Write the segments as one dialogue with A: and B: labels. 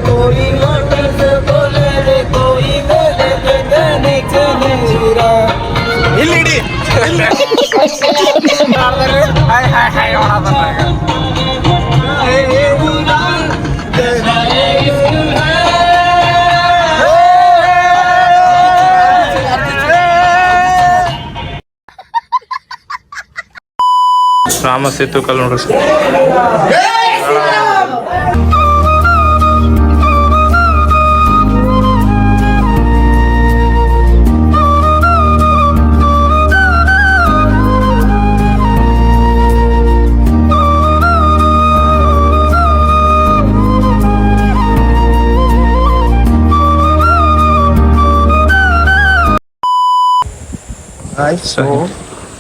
A: कोई मोटर से बोले रे कोई मेरे पे गाने चले चुरा इल्ली हाय हाय हाय ओड़ा बंदा ರಾಮ ಸೇತು ಕಲ್ ನೋಡ್ರಿ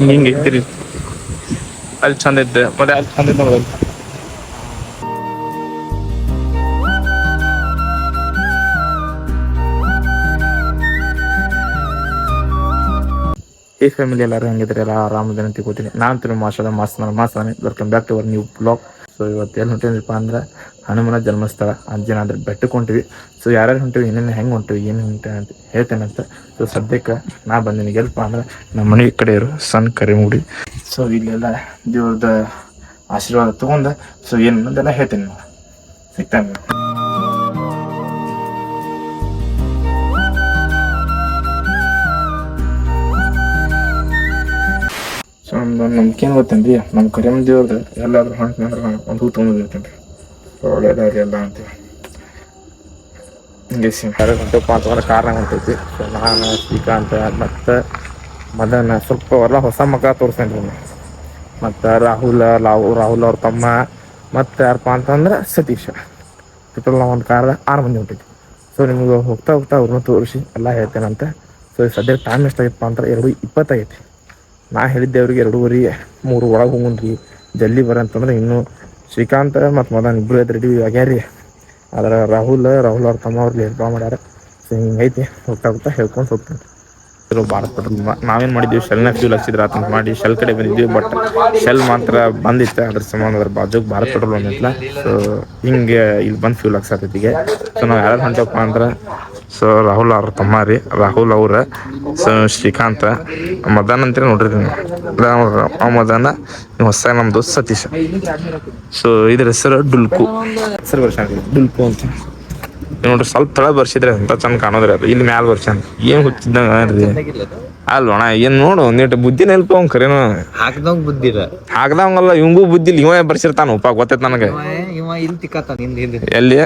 A: ಹಿಂಗೆ ಇರ್ತೀರಿ ಅಲ್ಲಿ ಚಂದ ಇದ್ದೆ ಮತ್ತೆ ಅಲ್ಲಿ ಚಂದ ಇದ್ದ ನೋಡೋದು ಈ ಫ್ಯಾಮಿಲಿ ಎಲ್ಲರೂ ಹೆಂಗಿದ್ರೆ ಎಲ್ಲ ಆರಾಮದ ತಿಳ್ಕೊತೀನಿ ನಾನು ತಿನ್ನು ಮಾಸಾನೆ welcome back to our new blog. So ಇವತ್ತು ಎಲ್ಲಿ ಹೊಂಟಿದ್ರಪ್ಪ ಅಂದ್ರೆ ಹನುಮನ ಜನ್ಮಸ್ಥಳ ಅಂಜನಾದ್ರಿ ಬೆಟ್ಟಕ್ಕೆ ಹೊಂಟಿವಿ. ಸೊ ಯಾರ್ಯಾರು ಹೊಂಟಿವಿ ಏನೇನು ಹೆಂಗೆ ಹೊಂಟಿವಿ ಏನು ಹೊಂಟಿವಿ ಅಂತ ಹೇಳ್ತೇನೆ ಅಂತ. ಸೊ ಸದ್ಯಕ್ಕೆ ನಾ ಬಂದೀನಿ ಎಲ್ಪ ಅಂದ್ರೆ ನಮ್ಮ ಮನೆ ಕಡೆಯವರು ಸಣ್ಣ ಕರಿಮೂಡಿ. ಸೊ ಇಲ್ಲೆಲ್ಲ ದೇವ್ರದ ಆಶೀರ್ವಾದ ತಗೊಂಡ ಸೊ ಏನು ಅನ್ನೋದೆಲ್ಲ ಹೇಳ್ತೀನಿ ನಾನು ಸಿಗ್ತಾನೆ. ಸೊ ಒಂದು ನಮ್ಗೇನು ಗೊತ್ತೇನು ರೀ, ನಮ್ಮ ಕರಿಯಮ್ಮ ದೇವ್ರದ್ದು ಎಲ್ಲಾದ್ರೂ ಹೊಂಟ್ನಂದ್ರೆ ಒಂದು ಹೂ ತೊಗೊಂಡಿರ್ತೇನೆ ರೀ. ಸೊ ಒಳ್ಳೇದಾಗ್ರಿ ಎಲ್ಲ ಅಂತೀವಿ. ಹಿಂಗೆ ಕರೆಕ್ಟ್ ಹೊಂಟಪ್ಪ ಅಂತಂದ್ರೆ ಕಾರ್ನಾಗ ಹೊಂಟೈತಿ. ಸೊ ನಾನು ಶ್ರೀಕಾಂತ ಮತ್ತು ಮದನ್ ಸ್ವಲ್ಪ ಎಲ್ಲ ಹೊಸ ಮಗ ತೋರಿಸ್ತೇನೆ ರೀ. ಮತ್ತು ರಾಹುಲ್ ಅವ್ರ ತಮ್ಮ ಮತ್ತು ಯಾರಪ್ಪ ಅಂತಂದ್ರೆ ಸತೀಶ್. ಟೋಟಲ್ ನಾವು ಒಂದು ಕಾರ್ದಾಗ 6 ಮಂದಿ ಹೊಂಟೈತಿ. ಸೊ ನಿಮ್ಗೆ ಹೋಗ್ತಾ ಅವ್ರನ್ನ ತೋರಿಸಿ ಎಲ್ಲ ಹೇಳ್ತೇನಂತ. ಸೊ ಸದ್ಯಕ್ಕೆ ಟೈಮ್ ಎಷ್ಟಾಗಿತ್ತಪ್ಪ ಅಂದ್ರೆ 2:20 ಆಗೈತಿ. ನಾ ಹೇಳಿದ್ದೆ ಅವ್ರಿಗೆ 2:30-3 ಒಳಗೆ ಹೋಗೋಣ್ರಿ ಜಲ್ದಿ ಬರಂತಂದ್ರೆ ಇನ್ನೂ ಶ್ರೀಕಾಂತ್ ಮತ್ತು ಮದನ್ ಇಬ್ಬರು ರೆಡಿ ಆಗ್ಯಾರಿ. ಆದ್ರೆ ರಾಹುಲ್ ಅವ್ರ ತಮ್ಮ ಅವ್ರಿಗೆ ಲೇಟ್ ಮಾಡ್ಯಾರ. ಸೊ ಹಿಂಗೈತಿ ಹೋಗ್ತಾ ಹೇಳ್ಕೊಂಡು ಹೋಗ್ತೇನೆ. ಭಾರತ್ ಪೆಟ್ರೋಲ್ ನಾವೇನು ಮಾಡಿದ್ವಿ, ಶೆಲ್ನ ಫ್ಯೂಲ್ ಹಚ್ಚಿದ್ರೆ ಅಂತ ಮಾಡಿ ಶೆಲ್ ಕಡೆ ಬಂದಿದ್ವಿ. ಬಟ್ ಶೆಲ್ ಮಾತ್ರ ಬಂದಿತ್ತು, ಅದ್ರ ಸಂಬಂಧ ಅದ್ರ ಬಾಜುಗೆ ಭಾರತ್ ಪೆಟ್ರೋಲ್ ಬಂದಿತ್ತಲ್ಲ. ಸೊ ಹಿಂಗೆ ಇಲ್ಲಿ ಬಂದು ಫ್ಯೂಲ್ ಹಾಕ್ಸತ್ತಿಗೆ. ಸೊ ನಾವು ಯಾರು ಹೊಂಟಪ್ಪ ಅಂದ್ರೆ ಸೊ ರಾಹುಲ್ ಅವ್ರ ತಮ್ಮ ರೀ, ರಾಹುಲ್ ಅವ್ರ ಸೊ ಶ್ರೀಕಾಂತ ಮದನ್ ಅಂತೀರ ನೋಡ್ರಿ ನೀವು ಮದನ ಹೊಸ ನಮ್ಮದು ಸತೀಶ್. ಸೊ ಇದ್ರ ಹೆಸರು ಡುಲ್ಕು ಹೆಸರು ಬರ್ಸ್ಯಾನ ಡುಲ್ಕು ಅಂತ ನೋಡ್ರಿ. ಸ್ವಲ್ಪ ತಳ ಬರ್ಸಿದ್ರೆ ಅಂತ ಚಂದ ಕಾಣೋದ್ರಿ. ಅದು ಇಲ್ಲಿ ಮ್ಯಾಲ ಬರ್ಸ್ಯಾನ ಏನು ಹುಚ್ಚಿದ್ದಂಗ ರೀ ಅಲ್ವಣ. ಏನು ನೋಡು ಒಂದಿಟ್ಟು ಬುದ್ಧಿ ನೆಲ್ಪ ಅವ್ನು ಕರೇನು
B: ಹಾಕ್ದವಂಗ ಬುದ್ಧಿ
A: ಹಾಕ್ದವಂಗಲ್ಲ, ಇವಂಗೂ ಬುದ್ಧಿ ಇವ ಬರ್ಸಿರ್ತಾನ ಉಪ ಗೊತ್ತೈತೆ ನನಗೆ. ಎಲ್ಲಿ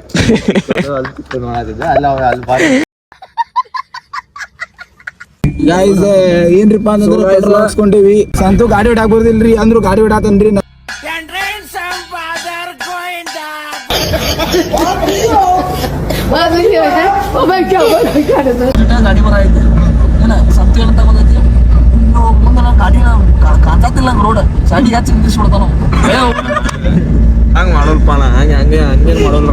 B: ಏನ್ರಿಪ್ಪ ಅಂತಂದ್ರೆ ಪೆಟ್ರೋಲ್ ಹಾಕ್ಸ್ಕೊಂಡಿವಿ. ಸಂತು ಗಾಡಿ ಹೊಡಾಕ್ ಬರ್ದಿಲ್ರಿ ಅಂದ್ರು ಗಾಡಿ ಹೊಡಾತನ್ರಿ. ಗಾಡಿ ಬರ ಐತಿ ಏನ ಸಂತು ಏನಂತ ಬಂದೈತಿ. ಇನ್ನು ಮುಂದೆ ನಾವು ಗಾಡಿ ಕಾಂತಾತಿಲ್ಲ ರೋಡ್ ಗಾಡಿ ಹಚ್ಚಿ ನಿಂದಿಸ್ಬಿಡ್ತಾನ.
A: ಹಂಗ ಮಾಡೋಲ್ಪ ಹಂಗೇನ್ ಮಾಡೋಲ್ರ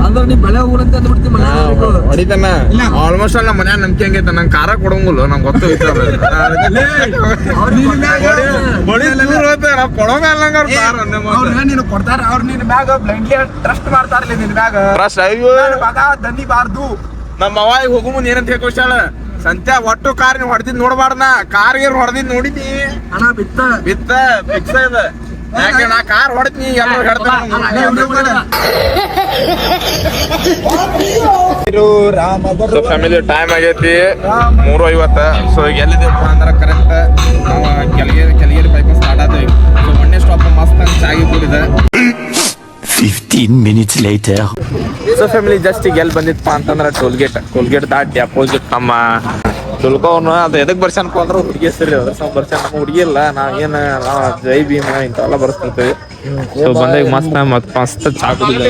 B: ಅಂದ್ರೆ ನೀ ಬೆಳೆ ಊರಂತ ಅಂದ್ಬಿಡ್ತಿ ಮನೆ
A: ಹೊಡಿತಾನ. ಆಲ್ಮೋಸ್ಟ್ ನಮ್ಮ ಮನ್ಯಾಗ ನಂಬಿಕೆ ಹಂಗೈತೆ. ನಂಗೆ ಕಾರ ಕೊಡಂಗಿಲ್ಲ ನಂಗೆ ಗೊತ್ತೈತೆ.
B: ನೀನು ಕೊಡ್ತಾರ ಅವ್ರು ನಿನ್ ಮ್ಯಾಗ ಬ್ಲೈಂಡ್ಲಿ ಟ್ರಸ್ಟ್ ಮಾಡ್ತಾರಲ್ಲ ನಿನ್ ಮ್ಯಾಗ
A: ಟ್ರಸ್ಟ್.
B: ಮಗ ದನ್ನಿಬಾರ್ದು.
A: ನಮ್ಮ ಅವಾಗ ಹೋಗು ಮುಂದೆ ಏನಂತ ಹೇಳ್ಕೊಳ ಸಂತ್ಯಾ ಒಟ್ಟು ಕಾರ್ ನೀವು ಹೊಡೆದಿದ್ ನೋಡ್ಬಾರ್ದ. ಕಾರ್ ಗೀರ್ ಹೊಡೆದಿದ್ ನೋಡಿದಿ
B: ಹಣ ಬಿತ್ತ
A: ಫಿಕ್ಸ್ ಇದೆ. ಯಾಕೆ ನಾ ಕಾರ್ ಹೊಡೆದ್ನಿ ಎಲ್ಲರೂ ಹೇಳ್ತಾನೆ. ಫ್ಯಾಮಿಲಿ ಟೈಮ್ ಆಗೈತಿ 3:50. ಸೊ ಎಲ್ಲಿದ್ದೀವಪ್ಪ ಅಂದ್ರೆ ಕರೆಕ್ಟ್ ನಾವು ಕೆಳಗೇರಿ ಬೈಪಾಸ್ ಸ್ಟಾರ್ಟ್ ಆದ್ವಿ. ಸೊ ಮೊನ್ನೆ ಸ್ಟಾಪ್ ಮಸ್ತ್ ಚಾಗಿ ಕೂಡಿದೆ.
C: 15 minutes later.
A: So family just ಈಗ ಎಲ್ಲಿ ಬಂದಿತ್ತಪ್ಪ ಅಂತಂದ್ರೆ ಟೋಲ್ಗೇಟ್ ದಾಟಿ ಅಪೋಸಿಟ್ ನಮ್ಮ ಟುಲ್ಕೋನು ಅದು ಎದಕ್ಕೆ ಬರ್ಸ್ಯಾನಪ್ಪ ಅಂದ್ರೆ ಹುಡುಗಿ ಹೆಸರು ಅದ್ರ ಸಹ ಬರ್ಸ್ಯಾನ. ನಮ್ಮ ಹುಡುಗಿ ಇಲ್ಲ, ನಾವೇನು ಜೈ ಭೀಮ ಇಂಥವೆಲ್ಲ ಬರ್ಸ್ತಿರ್ತೀವಿ. ಸೊ ಬಂದಾಗ ಮಸ್ತ್ ಚಾ ಕುಡಿದ.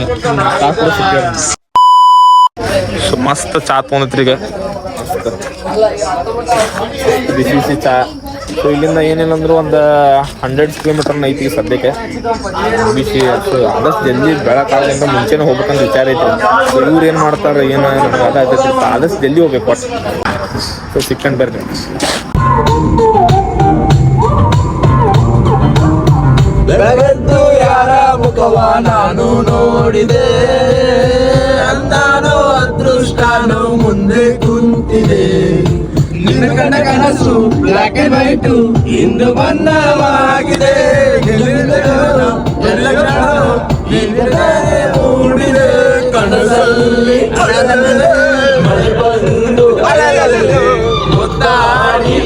A: ಸೊ ಮಸ್ತ್ ಚಾ ತೊಗೊಂಡೈತ್ರಿ ಈಗ ಬಿಸಿ ಚಾ. ಸೊ ಇಲ್ಲಿಂದ ಏನಿಲ್ಲ ಅಂದ್ರೆ ಒಂದು 100 ಕಿಲೋಮೀಟರ್ನ ಐತಿ ಸದ್ಯಕ್ಕೆ ಬಿಸಿ. ಸೊ ಆದಷ್ಟು ಜಲ್ದಿ ಬೆಳಕಾಗೋದ್ರಿಂದ ಮುಂಚೆನೇ ಹೋಗ್ಬೇಕಂತ ವಿಚಾರ ಐತಿ. ಸೊ ಇವ್ರು ಏನು ಮಾಡ್ತಾರೆ ಏನು ಅದಾಗ್ತೈತಿ, ಆದಷ್ಟು ಜಲ್ದಿ ಹೋಗ್ಬೇಕು ಒಟ್ಟು. ಸೊ ಸಿಕ್ಕಂಡು ಬರ್ರಿ.
B: ಬೆಳಗದ್ದು ಯಾರ ಮುಖವ ನಾನು ನೋಡಿದೆ ಕನಸು ಬ್ಲಾಕ್ ಅಂಡ್ ವೈಟ್ ಇಂದು ಬಣ್ಣವಾಗಿದೆ ಮೂಡಿದೆ ಕನಸಲ್ಲಿ ಮಳೆ ಬಂದು ಮುತ್ತಾಡಿ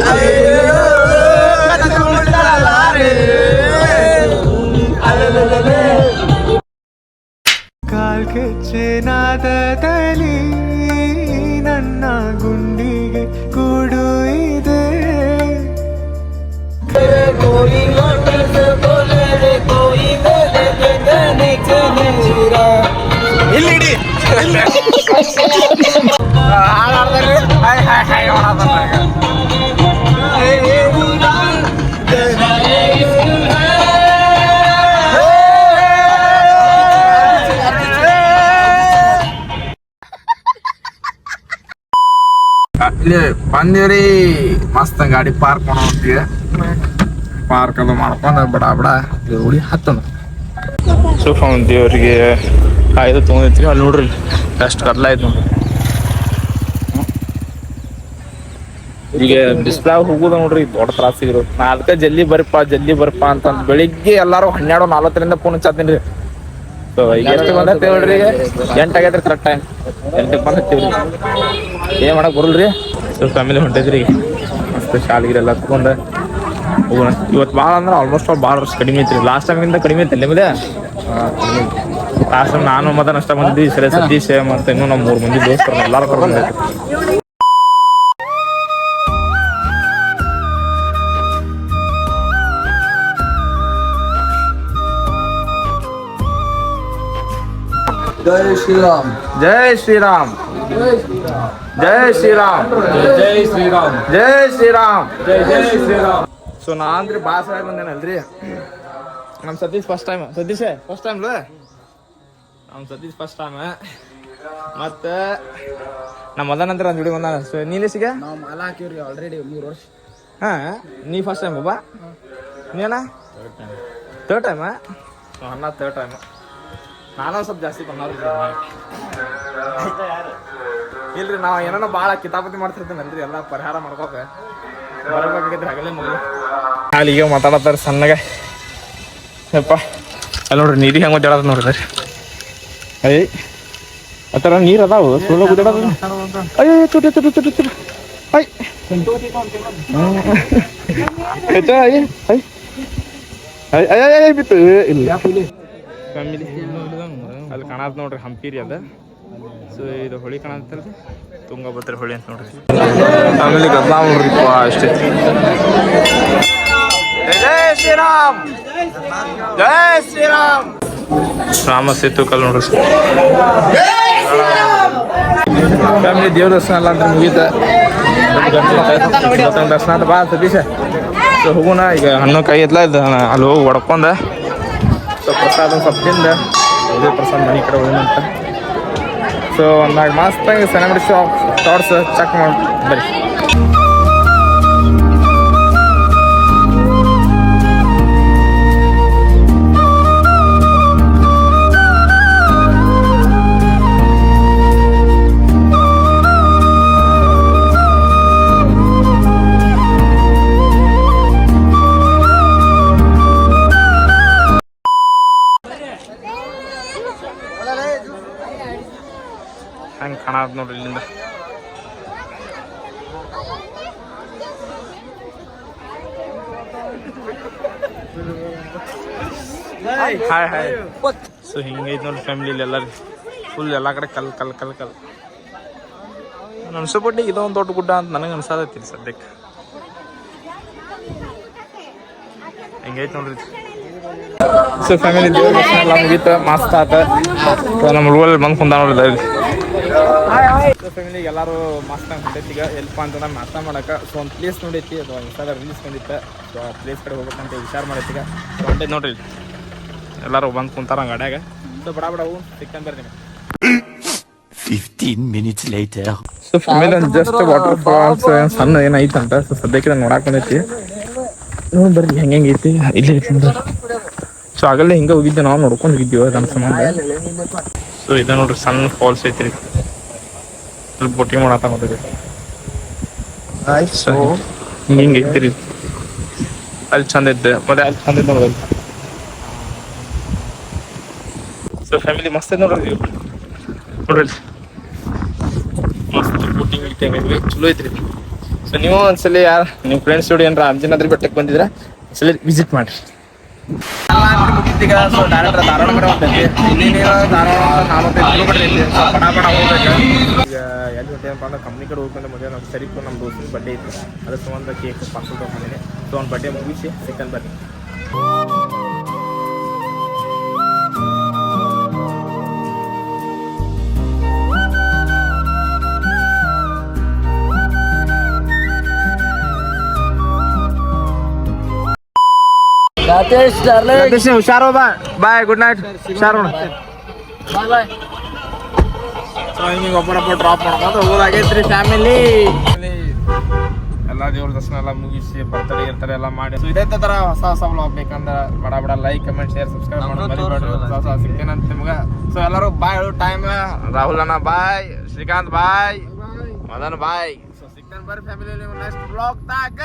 D: ಕಾಲ್ಗೆಚ್ಚೆನಾದದಲ್ಲಿ ನನ್ನ ಗುಂಡಿಗೆ ಕೂಡು ಇದೆ
A: ಇಲ್ಲಿ ಬಂದಿವ್ರಿ ಮಸ್ತ್ ಗಾಡಿ ಪಾರ್ಕ್ ಮಾಡೋಂತೀವಿ ಪಾರ್ಕ್ ಅದು ಮಾಡ್ಕೊಂಡು ಬಡ ಬಡ ಹುಡಿ ಹತ್ತದ ಸೋಫಾ ದೇವ್ರಿಗೆ ಕಾಯ್ದು ತೊಗೊಂಡಿರ್ತೀವಿ ಅಲ್ಲಿ ನೋಡ್ರಿ ಎಷ್ಟು ಕತ್ಲ ಆಯ್ತು ನೋಡ್ರಿ ಈಗ ಡಿಸ್ಪ್ಲೇ ಹೋಗುದ ನೋಡ್ರಿ ದೊಡ್ಡ ತ್ರಾಸಿಗಿರೋದು ನಾ ಅದಕ್ಕೆ ಜಲ್ದಿ ಬರ್ಪಾ ಅಂತ ಬೆಳಿಗ್ಗೆ ಎಲ್ಲಾರು 12:40 ಫೋನ್ ಹಚ್ಚಾತೀನಿ ಸೊ ಈಗ ಎಷ್ಟು ಬಂದತ್ತೇವ್ ಹೇಳ್ರಿ ಈಗ 8 ಆಗೈತ್ರಿ ಕರೆಕ್ಟ್ ಟೈಮ್ 8ಕ್ಕೆ ಬಂದತ್ತೀವ್ರಿ ಏನ್ ಮಾಡಕ್ ಬರಲ್ರಿ ಸೊ ಫ್ಯಾಮಿಲಿ ಹೊಂಟೈತ್ರಿ ಈಗ ಮಸ್ತ್ ಶಾಲೆಗಿರೆಲ್ಲ ಹತ್ಕೊಂಡು ಹೋಗೋಣ ಇವತ್ತು ಭಾಳ ಅಂದ್ರೆ ಆಲ್ಮೋಸ್ಟ್ ಭಾಳ ವರ್ಷ ಕಡಿಮೆ ಐತ್ರಿ ಲಾಸ್ಟ್ ಟೈಮಿಂದ ಕಡಿಮೆ ಐತಿ ನಿಮ್ಮದೇ ಲಾಸ್ಟ್ ಟೈಮ್ ನಾನು ಮದನ್ ಅಷ್ಟ ಬಂದಿದ್ವಿ ಸರಿ ಸತೀಶ್ ಮತ್ತೆ ಇನ್ನೂ ನಮ್ಮ 3 ಮಂದಿ ದೋಸ್ತರು ಎಲ್ಲಾರು ಕರ್ಕೊಂಡೈತಿ
B: ಜೈ ಶ್ರೀರಾಮ್
A: ಜೈ ಶ್ರೀರಾಮ್ ಜೈ ಶ್ರೀರಾಮ್
B: ಜೈ ಶ್ರೀರಾಮ್
A: ಜೈ ಶ್ರೀರಾಮ್
B: ಜೈ ಶ್ರೀರಾಮ್
A: ಸೊ ನಾ ಅಂದ್ರೆ ಬಾಸ್ ಆಗಿ ಬಂದೇನಲ್ರಿ ನಮ್ಮ Satish first time Satish first time ನಮ್ಮ ಸತೀಶ್ ಫಸ್ಟ್ ಟೈಮ್ ಮತ್ತೆ ನಮ್ಮ ಮದನ್ ಅಂತ ಒಂದು ಹುಡುಗಿ ಬಂದ ನೀಲೇಶಿಗೆ
B: ನಾವು ಮಾಲ ಹಾಕಿವ್ರಿ ಆಲ್ರೆಡಿ 3 ವರ್ಷ
A: ಹಾ ನೀ ಫಸ್ಟ್ ಟೈಮ್ ಬಾಬಾ ನೀನ ಥರ್ಡ್ ಟೈಮ್ ಅಣ್ಣ ಥರ್ಡ್ ಟೈಮ್ ನಾನು ಸ್ವಲ್ಪ ಜಾಸ್ತಿ ಬಂದವ್ರಿ ಇಲ್ರಿ ನಾವು ಏನೋ ಭಾಳ ಕಿತಾಪತಿ ಮಾಡ್ತಿರ್ತೀನಲ್ರಿ ಎಲ್ಲ ಪರಿಹಾರ ಮಾಡ್ಕೋಕ ಬರಬೇಕಾಗಿದ್ರಿ ಹಗಲೇ ಮಗಲಿ ಅಲ್ಲಿ ಈಗ ಮಾತಾಡತ್ತಾರ ಸಣ್ಣಗೆ ಯಪ್ಪ ಅಲ್ಲಿ ನೋಡ್ರಿ ನೀರಿಗೆ ಹೆಂಗೆ ಓದಾಡೋದು ನೋಡ್ರಿ ಅಯ್ಯ ಆ ಥರ ನೀರು ಅದಾವು ಸುಳ್ಳು ಓದಾಡೋದು ಅಯ್ಯೋ ತುಟಿ ತುಟಿ ತುಟಿ ತುಟಿ ಅಯ್ಯ ಅಯ್ಯ ಬಿತ್ತು ಇಲ್ಲ ಫ್ಯಾಮಿಲಿ ಅಲ್ಲಿ ಕಾಣತ್ ನೋಡ್ರಿ ಹಂಪಿರಿ ಅದ ಸೊ ಇದು ಹೊಳಿ ಕಾಣತ್ತಲ್ರಿ ತುಂಗಭದ್ರಾ ಹೊಳಿ ಅಂತ ನೋಡ್ರಿ ಫ್ಯಾಮಿಲಿ ಗದ್ದಲ ನೋಡ್ರಿಪ್ಪ ಅಷ್ಟೇ ಜೈ ಶ್ರೀರಾಮ್ ಜೈ ಶ್ರೀರಾಮ್ ರಾಮ ಸೇತು ಕಲ್ ನೋಡ್ರಿ ಫ್ಯಾಮಿಲಿ ದೇವ್ರ ದರ್ಶನ ಅಲ್ಲ ಅಂತ ಮುಗೀತ ದರ್ಶನ ಅಂತ ಬಾ ಸತೀಶ ಸೊ ಹೋಗೋಣ ಈಗ ಹಣ್ಣು ಕೈ ಎತ್ಲ ಇದ್ದ ಅಲ್ಲಿ ಹೋಗಿ ಹೊಡ್ಕೊಂಡ ಸೊ ಪ್ರಸಾದ ಸ್ವಲ್ಪ ತಿಂದ ಇದೇ ಪ್ರಸಾದ ಮನೆ ಕಡೆ ಹೋಗೋಣಂತ ಸೊ ಒಂದಾಗ ಮಸ್ತಾಗಿ ಸೆಲೆಬ್ರಿಟಿ ಶಾರ್ಟ್ಸ್ ಚೆಕ್ ಮಾಡಿ ಬರ್ರಿ ಹೆಂಗೆ ಕಾಣತ್ ನೋಡ್ರಿ ಇಲ್ಲಿಂದ ಹಾಯ್ ಹಾಯ್ ಸೊ ಹಿಂಗೈತೆ ನೋಡ್ರಿ ಫ್ಯಾಮಿಲಿ ಎಲ್ಲರೂ ಫುಲ್ ಎಲ್ಲ ಕಡೆ ಕಲ್ ನಾನು ಅನ್ಸೋಪಟ್ಟಿಗೆ ಇದೊಂದು ದೊಡ್ಡ ಗುಡ್ಡ ಅಂತ ನನಗೆ ಅನ್ಸತೈತಿ ಸದ್ಯಕ್ಕೆ ಹಿಂಗೈತೆ ನೋಡ್ರಿ ಸೊ ಫ್ಯಾಮಿಲಿ ದೇವ್ರ ದರ್ಶನ ಎಲ್ಲ ಮುಗೀತ ಮಸ್ತ್ ಆತ ನಮ್ಮ ಹುಡುಗಲ್ಲಿ ಬಂದು ಕುಂದ ನೋಡಿದ ಸೊ ಫ್ಯಾಮಿಲಿಗೆ ಎಲ್ಲರೂ ಮಸ್ತ್ ಹೊಂಟೈತಿ ಈಗ ಎಲ್ಪ ಅಂತಂದ್ರೆ ನಾಷ್ಟ ಮಾಡಕ್ಕೆ ಸೊ ಒಂದು ಪ್ಲೇಸ್ ನೋಡೈತಿ ಅದು ಇನ್ಸ್ಟಾದ ರೀಲ್ಸ್ ಬಂದಿತ್ತು ಸೊ ಆ ಪ್ಲೇಸ್ ಕಡೆ ಹೋಗ್ಬೇಕಂತ ವಿಚಾರ ಮಾಡೈತಿ ಈಗ ಸೊ ಹೊಂಟೈತಿ ನೋಡ್ರಿ ಎಲ್ಲರೂ ಬಂದು ಕುಂತಾರ ಗಾಡ್ಯಾಗ ಸೊ ಬಡ ಹೋಗಿ ಸಿಕ್ಕಂತ ಬರ್ರಿ
C: 15 minutes later.
A: ಸೊ ಫ್ಯಾಮಿಲಿ ಒಂದು ಜಸ್ಟ್ ವಾಟರ್ ಫಾಲ್ಸ್ ಸಣ್ಣ ಏನೈತಂತ ಸೊ ಸದ್ಯಕ್ಕೆ ನಾನು ನೋಡಕ್ಕೆ ಬಂದೈತಿ ನೋಡಿ ಬರ್ರಿ ಹೆಂಗೆ ಐತಿ ಇಲ್ಲೇ ಐತಿ ಅಂದ್ರೆ ಸೊ ಆಗಲೇ ಹಿಂಗೆ ಹೋಗಿದ್ದೆ ನಾವು ನೋಡ್ಕೊಂಡು ಹೋಗಿದ್ದೀವಿ ನಮ್ಮ ಸಂಬಂಧ ಸೊ ಇದು ನೋಡ್ರಿ ಸಣ್ಣ ಫಾಲ್ಸ್ ಐತ್ರಿ ಸ್ವಲ್ಪ ಬೋಟಿಂಗ್ ಮಾಡತ್ತ ನೋಡ್ರಿ ಹಿಂಗೆ ಇದ್ದೀರಿ ಅಲ್ಲಿ ಚಂದ ಇದ್ದೆ ಮತ್ತೆ ಅಲ್ಲಿ ಚಂದ ಇದ್ದ ನೋಡೋದು. ಸೊ ಫ್ಯಾಮಿಲಿ ಮಸ್ತ್ ಐತೆ ನೋಡ್ರಿ ನೋಡ್ರಿ ಮಸ್ತ್ ಬೋಟಿಂಗ್ ಗೀಟಿಂಗ್ ಚಲೋ ಐತ್ರಿ. ಸೊ ನೀವು ಒಂದ್ಸಲ ನಿಮ್ಮ ಫ್ರೆಂಡ್ಸ್ ಜೋಡಿ ಏನಾರ ಅಂಜನಾದ್ರಿ ಬೆಟ್ಟಕ್ಕೆ ಬಂದಿದ್ರೆ ಒಂದ್ಸಲ ವಿಸಿಟ್ ಮಾಡ್ರಿ. ಮುಗಿತೀಗ ಸೊ ಡೈರೆಕ್ಟ್ ಧಾರವಾಡ ಕಡೆ ಹೋಗ್ತೈತಿ. ಇಲ್ಲಿ ಧಾರವಾಡ 45 ಕಿಲೋಮೀಟರ್ ಐತಿ. ಸೊ ಬಡ ಹೋಗ್ಬೇಕು. ಈಗ ಎಲ್ಲಿ ಹೊಂಟೇನಪ್ಪ ಅಂದ್ರೆ ಕಂಪ್ನಿ ಕಡೆ ಹೋಗ್ಕೊಂಡು ಮದುವೆ ನಮ್ಮ ಸರಿಕು ನಮ್ಮ ದೋಸ್ತಿನ ಬರ್ಡೇ ಇತ್ತು. ಅದ್ರ ಸಂಬಂಧ ಕೇಕ್ ಪಾರ್ಸಲ್ ತೊಗೊಂಡಿನಿ. ಸೊ ಅವ್ನ ಬರ್ಡೇ ಮುಗಿಸಿ ಸೆಕೆಂಡ್ ಬರ್ರಿ.
B: ರಾಕೇಶ್ ಡಾರ್ಲಿಂಗ್
A: ಹುಷಾರು ಬಾಯ್ ಗುಡ್ ನೈಟ್ ಹುಷಾರು.
B: ಬಾಯ್.
A: ಸೊ ಹಿಂಗೆ ಒಬ್ಬರೊಬ್ಬ ಡ್ರಾಪ್ ಮಾಡ್ಕೊಂಡು ಹೋಗೋದಾಗೈತ್ರಿ ಫ್ಯಾಮಿಲಿ. ಎಲ್ಲ ದೇವ್ರ ದರ್ಶನ ಎಲ್ಲ ಮುಗಿಸಿ ಬರ್ತಡೇ ಇರ್ತಾರೆ ಎಲ್ಲ ಮಾಡಿ. ಸೊ ಇದೇ ತರ ಹೊಸ ವ್ಲಾಗ್ ಬೇಕಂದ್ರೆ ಬಡ ಲೈಕ್ ಕಮೆಂಟ್ ಶೇರ್ ಸಬ್ಸ್ಕ್ರೈಬ್ ಮಾಡೋದು ಹೊಸ ಸಿಗ್ತೇನಂತ ನಿಮ್ಗೆ. ಸೊ ಎಲ್ಲರೂ ಬಾಯ್ ಹೇಳೋ ಟೈಮ್. ರಾಹುಲ್ ಅಣ್ಣ ಬಾಯ್, ಶ್ರೀಕಾಂತ್ ಬಾಯ್, ಮದನ್ ಬಾಯ್. ಸೊ ಸಿಗ್ತೇನೆ ಬರ್ರಿ ಫ್ಯಾಮಿಲಿ ನೆಕ್ಸ್ಟ್ ವ್ಲಾಗ್ ತಾಗ.